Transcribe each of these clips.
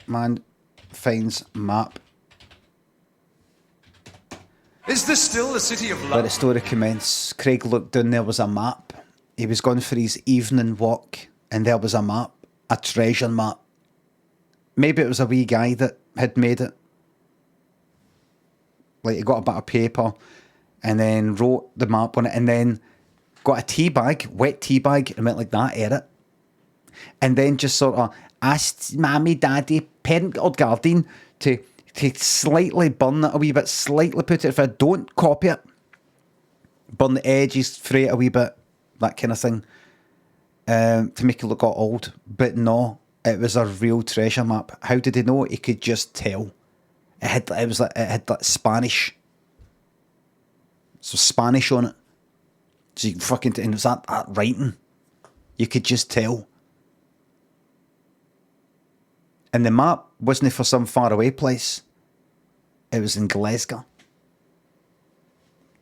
Man finds map. Is this still the city of Where the love? story commences. Craig looked down, there was a map. He was going for his evening walk, and there was a map. A treasure map. Maybe it was a wee guy that had made it. Like, he got a bit of paper, and then wrote the map on it, and then got a tea bag, wet tea bag, and went like that at it. And then just sort of asked Mammy, Daddy, parent or guardian to slightly burn it a wee bit, slightly put it, if I don't copy it, burn the edges, fray it a wee bit, that kind of thing, to make it look all old. But no, it was a real treasure map. How did he know? He could just tell. It had like Spanish. So Spanish on it. So you can fucking, and it was that writing. You could just tell. And the map wasn't for some faraway place. It was in Glasgow.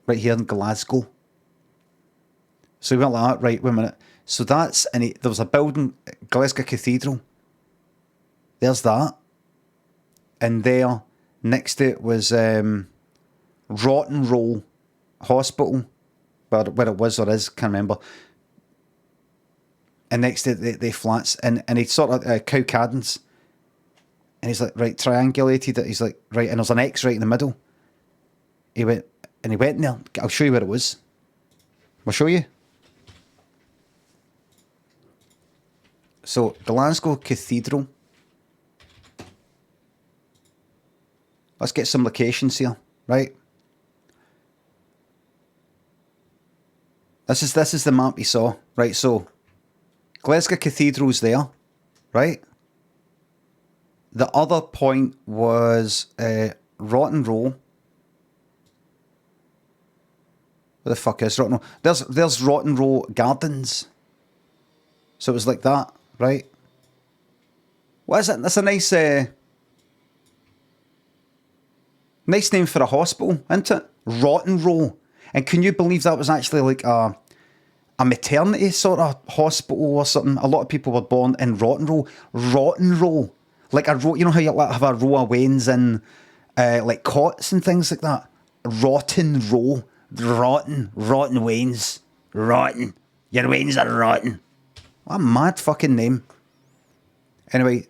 Right here in Glasgow. So we went like that, right, wait a minute. So that's, and there was a building, Glasgow Cathedral. There's that. And there, next to it was Rotten Row Hospital. Where it was or is, can't remember. And next to it, the flats. And he sort of, Cowcaddens. And he's like, right, triangulated it. He's like, right, and there's an X right in the middle. He went in there. I'll show you where it was. I'll show you. So, Glasgow Cathedral. Let's get some locations here, right? This is the map you saw, right? So, Glasgow Cathedral's there, right? The other point was Rotten Row. Where the fuck is Rotten Row? There's Rotten Row Gardens. So it was like that, right? What is it? That's a nice nice name for a hospital, isn't it? Rotten Row. And can you believe that was actually like a maternity sort of hospital or something? A lot of people were born in Rotten Row. Rotten Row. Like a row, you know how you have a row of wains in like cots and things like that? Rotten Row. Rotten wains. Rotten. Your wains are rotten. What a mad fucking name. Anyway,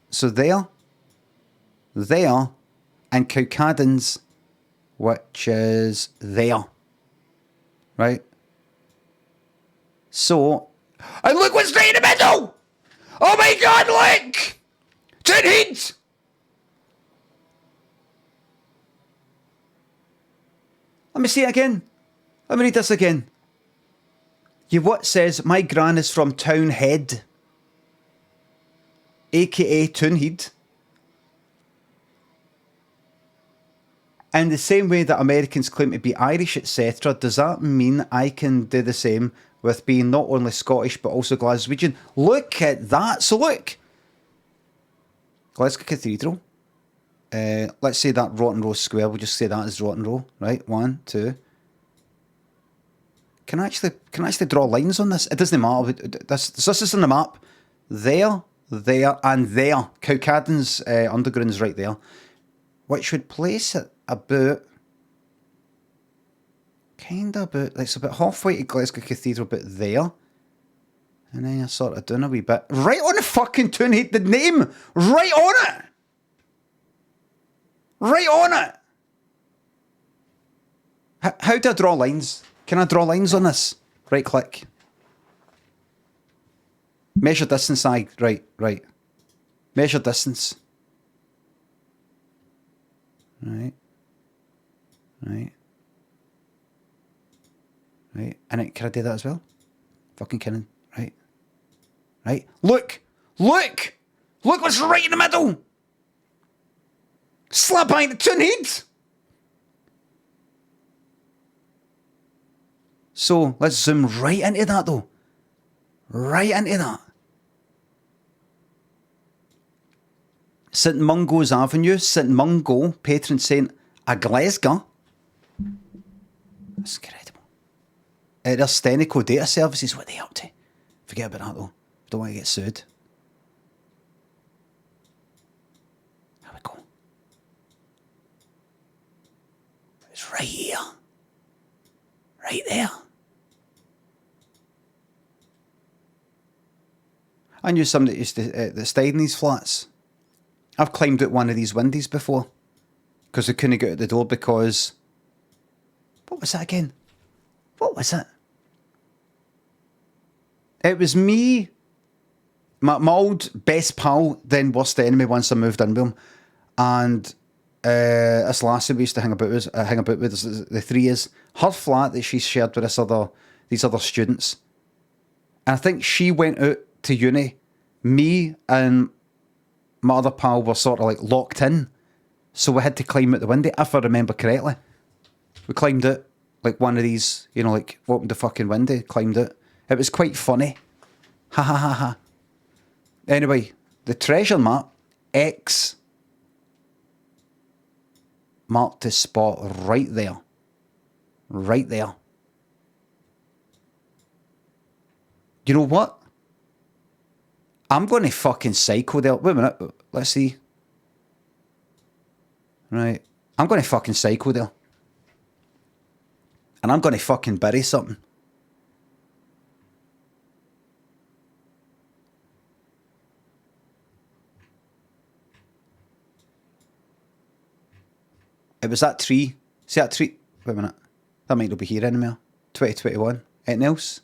so there, and Cowcaddens, which is there. Right? So, and look what's right in the middle! Oh my god, look! 10 heads! Let me see it again. Let me read this again. You what says, my gran is from Townhead, aka Toonhead. And the same way that Americans claim to be Irish, etc., does that mean I can do the same with being not only Scottish but also Glaswegian? Look at that. So look. Glasgow Cathedral. Let's say that Rotten Row Square. We'll just say that as Rotten Row. Right? 1, 2. Can I actually draw lines on this? It doesn't matter. This is on the map. There, and there. Cowcaddens Underground's right there. Which would place it about... Kind of about... Like, it's about halfway to Glasgow Cathedral, but there. And then I sort of doing a wee bit. Right on the fucking Toonhead, the name! Right on it! Right on it! How do I draw lines? Can I draw lines on this? Right click. Measure distance, right. Measure distance. Right. And can I do that as well? Fucking kidding. Right. Look what's right in the middle. Slap behind the Toonhead. So let's zoom right into that though. Right into that. St Mungo's Avenue, St Mungo, patron saint of Glasgow. That's incredible. Their Stenico data services, what are they up to? Forget about that though. Don't want to get sued. right here. Right there. I knew somebody that stayed in these flats. I've climbed out one of these windies before because we couldn't get out the door because... What was that again? What was it? It was me, my old best pal, then worst enemy once I moved in with him, and this lassie we used to hang about with, the three is her flat that she shared with these other students. And I think she went out to uni. Me and my other pal were sort of like locked in, so we had to climb out the window, if I remember correctly. We climbed out like one of these, you know, like opened the fucking window, climbed out. It was quite funny. Ha ha ha ha. Anyway, the treasure map, X marked the spot right there. Right there. You know what? I'm going to fucking psycho there. Wait a minute. Let's see. Right. I'm going to fucking psycho there. And I'm going to fucking bury something. It was that tree. See that tree? Wait a minute. That might not be here anymore. 2021. Anything else?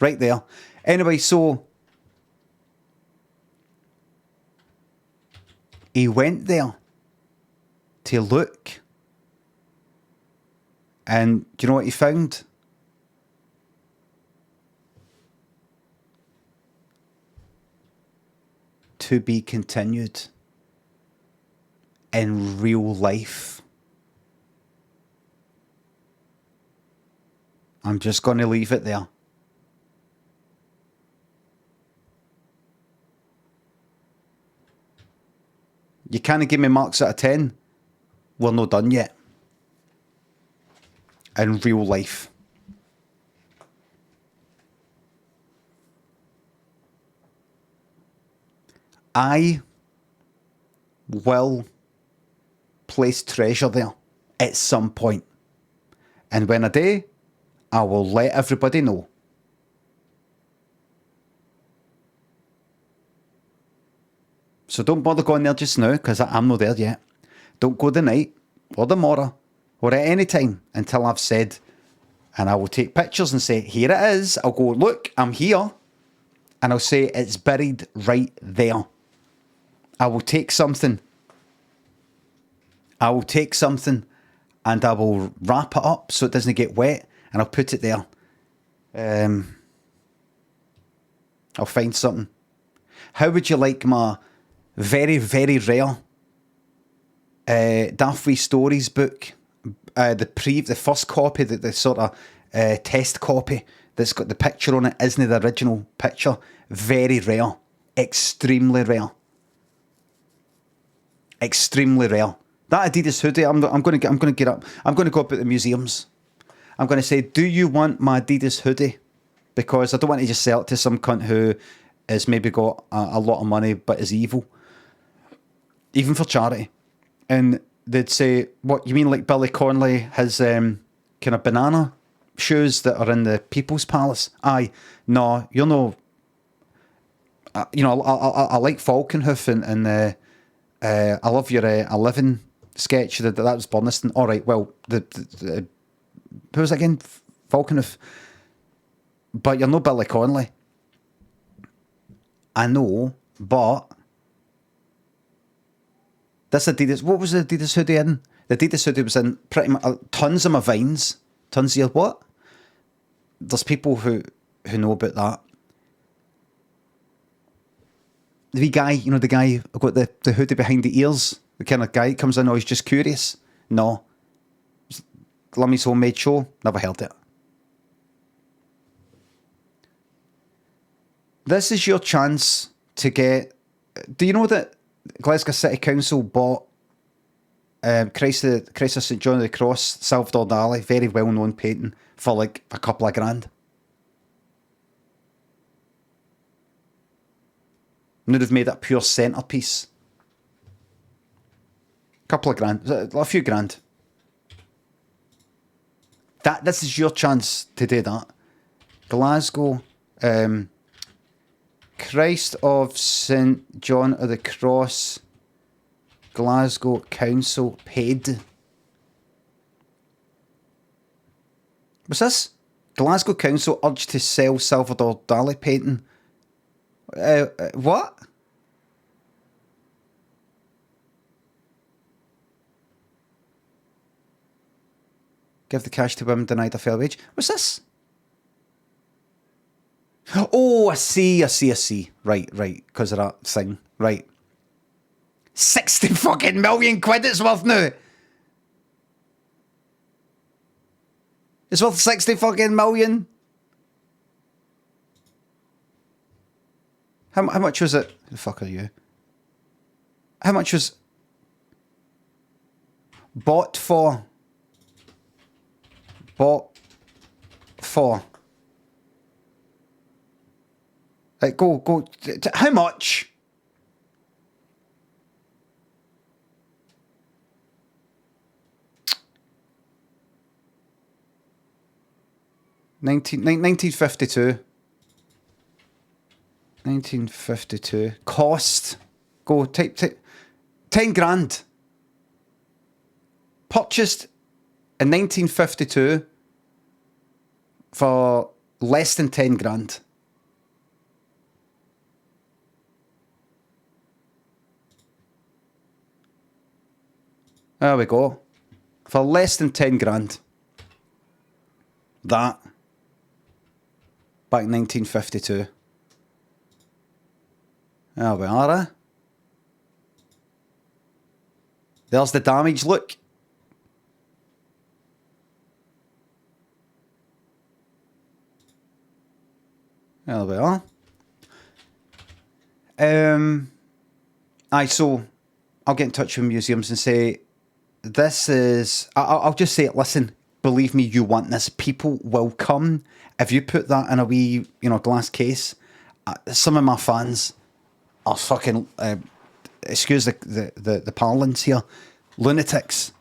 Right there. Anyway, so... he went there to look. And do you know what he found? To be continued in real life. I'm just going to leave it there. You can't give me marks out of 10. We're not done yet. In real life. I will place treasure there at some point. And when I do, I will let everybody know. So don't bother going there just now, because I'm not there yet. Don't go tonight, or tomorrow, or at any time until I've said, and I will take pictures and say, here it is. I'll go, look, I'm here. And I'll say, it's buried right there. I will take something. And I will wrap it up so it doesn't get wet, and I'll put it there. I'll find something. How would you like my very, very rare Daft Wee Stories book? The first copy, the sort of test copy that's got the picture on it, isn't the original picture. Very rare. Extremely rare. Extremely rare. That Adidas hoodie, I'm going to get up. I'm going to go up at the museums. I'm going to say, do you want my Adidas hoodie? Because I don't want to just sell it to some cunt who has maybe got a lot of money but is evil. Even for charity. And they'd say, what, you mean like Billy Connolly has kind of banana shoes that are in the People's Palace? Aye. No, you're no... you know, I like Falconhoof and I love your 11 sketch. That was Burniston. All right, well, the who was that again? Falconhoof. But you're no Billy Connolly. I know, but this Adidas, what was the Adidas hoodie in? The Adidas hoodie was in pretty much tons of my Vines. Tons of your what? There's people who know about that. The wee guy, you know, the guy who got the hoodie behind the ears, the kind of guy that comes in, oh, he's just curious. No. Limmy's Homemade Show, never heard it. This is your chance to get... Do you know that Glasgow City Council bought Christ of St John of the Cross, Salvador Dali, very well-known painting, for like a couple of grand? And they've made it a pure centrepiece. A couple of grand, a few grand. This is your chance to do that. Glasgow, Christ of St John of the Cross, Glasgow Council paid. What's this? Glasgow Council urged to sell Salvador Dali painting. What? Give the cash to women denied a fair wage. What's this? Oh, I see. Right. Because of that thing. Right. 60 fucking million quid it's worth now. It's worth 60 fucking million. How much was it? Who the fuck are you? How much was bought for? Right, go. How much? Nineteen 1952. Cost. Go, type 10 grand. Purchased in 1952 for less than 10 grand. There we go. For less than 10 grand. That. Back in 1952. There we are, eh? There's the damage, look. There we are. So I'll get in touch with museums and say, this is... I'll just say, listen, believe me, you want this. People will come. If you put that in a wee, glass case, some of my fans are fucking, excuse the parlance here, lunatics.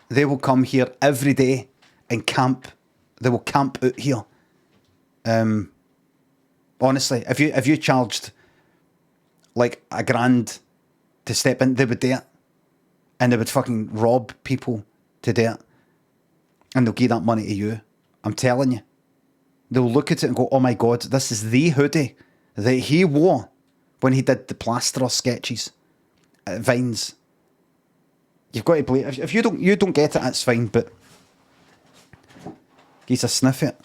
They will come here every day and camp. They will camp out here. Honestly, if you charged like $1,000 to step in, they would do it. And they would fucking rob people to do it. And they'll give that money to you. I'm telling you. They'll look at it and go, oh my God, this is the hoodie that he wore when he did the plasterer sketches at Vines. You've got to believe. If you don't get it, that's fine, but he's a sniff it.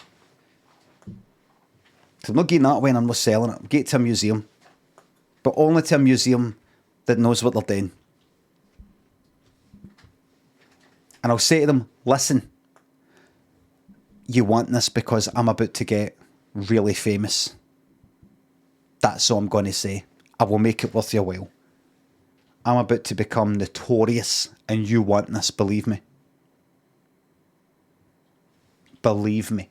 So I'm not getting that away and I'm not selling it. Get it to a museum. But only to a museum that knows what they're doing. And I'll say to them, listen, you want this because I'm about to get really famous. That's all I'm going to say. I will make it worth your while. I'm about to become notorious and you want this, believe me. Believe me.